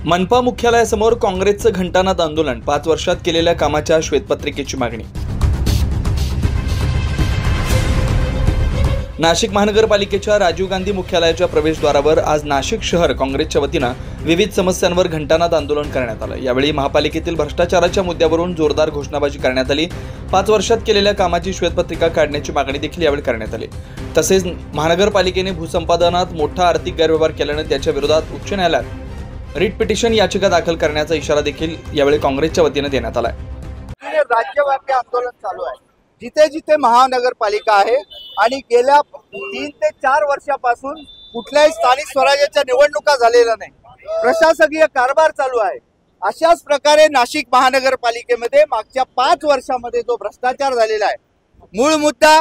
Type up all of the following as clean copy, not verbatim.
मनपा मुख्यालयासमोर काँग्रेसचं घंटानाद आंदोलन, 5 वर्षात केलेल्या कामाच्या श्वेतपत्रिकेची मागणी। नाशिक महानगरपालिकेच्या राजीव गांधी मुख्यालयाच्या प्रवेशद्वारावर आज नाशिक शहर काँग्रेसच्या वतीने विविध समस्यांवर घंटानाद आंदोलन करण्यात आलं। यावेळी महापालिकेतील भ्रष्टाचाराच्या मुद्द्यावरून जोरदार घोषणाबाजी करण्यात आली। 5 वर्षात केलेल्या कामाची श्वेतपत्रिका काढण्याची मागणी देखील यावेळी करण्यात आली। तसेच महानगरपालिकेने भूसंपादनात मोठा आर्थिक गैरव्यवहार केल्याने त्याच्या विरोधात उच्च न्यायालयात रिट पिटिशन याचिका दाखल करण्याचा इशारा देखील यावेळी काँग्रेसच्या वतीने देण्यात आला आहे। राज्यव्यापी आंदोलन चालू आहे, जिथे जिथे महानगरपालिका आहे आणि गेल्या 3 ते 4 वर्षापासून कुठल्याही स्थानिक स्वराज्याच्या निवडणुका झालेल्या नाही, प्रशासकीय कारभार चालू आहे। अशाच प्रकारे नाशिक महानगरपालिकेमध्ये मागच्या 5 वर्षामध्ये जो भ्रष्टाचार झालेला आहे, मूळ मुद्दा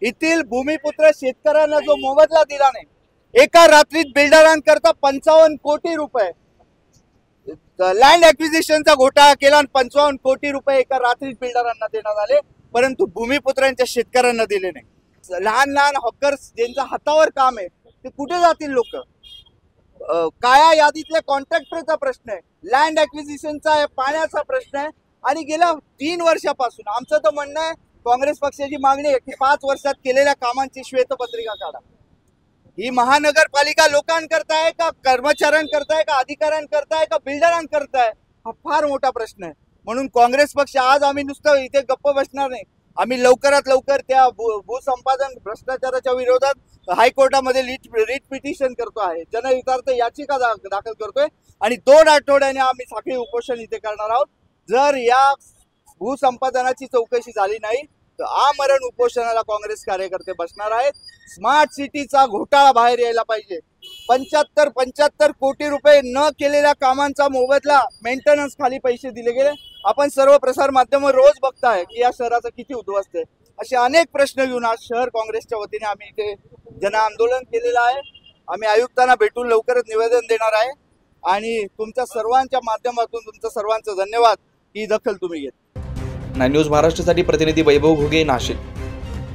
येथील भूमिपुत्र शेतकऱ्यांना जो मोबदला दिला नाही, एका रात्रीत बिल्डरांकरता 55 कोटी रुपये लँड ॲक्विजिशनचा घोटाळा केला आणि 55 कोटी रुपये एका रात्रीत बिल्डरांना देण्यात आले, परंतु भूमिपुत्रांच्या शेतकऱ्यांना दिले नाही। लहान लहान हॉकर्स ज्यांच्या हातावर काम आहे ते कुठे जातील लोक? काळ्या यादीतल्या कॉन्ट्रॅक्टरचा प्रश्न आहे, लँड ॲक्विजिशनचा आहे, पाण्याचा प्रश्न आहे। आणि गेल्या 3 वर्षापासून आमचं तर म्हणणं आहे, काँग्रेस पक्षाची मागणी आहे की 5 वर्षात केलेल्या कामांची श्वेतपत्रिका काढा। ही महानगरपालिका लोकांकरता आहे का, कर्मचाऱ्यांकरता आहे का, अधिकाऱ्यांकरता आहे का, बिल्डरांकरता आहे? हा फार मोठा प्रश्न आहे। म्हणून काँग्रेस पक्ष आज आम्ही नुसतं इथे गप्प बसणार नाही, आम्ही लवकरात लवकर त्या भूसंपादन भ्रष्टाचाराच्या विरोधात हायकोर्टामध्ये रिट पिटिशन करतो आहे, जनहितार्थ याचिका दाखल करतोय आणि 2 आठवड्याने आम्ही साखळी उपोषण इथे करणार आहोत। जर या भूसंपादनाची चौकशी झाली नाही तर आमरण उपोषणाला काँग्रेस कार्यकर्ते बसणार आहेत। स्मार्ट सिटीचा घोटाळा बाहेर यायला पाहिजे। 75 कोटी रुपये न केलेल्या कामांचा मोबदला, मेंटेनन्स खाली पैसे दिले गेले। आपण सर्व प्रसार माध्यम रोज बघताय की या शहराचं किती उद्ध्वस्त आहे। असे अनेक प्रश्न घेऊन आज शहर काँग्रेसच्या वतीने आम्ही इथे जन आंदोलन केलेलं आहे। आम्ही आयुक्तांना भेटून लवकरच निवेदन देणार आहे आणि तुमच्या सर्वांच्या माध्यमातून तुमचं सर्वांचं धन्यवाद, ही दखल तुम्ही घेत। 9 न्यूज महाराष्ट्रासाठी प्रतिनिधी वैभव घुगे, नाशिक।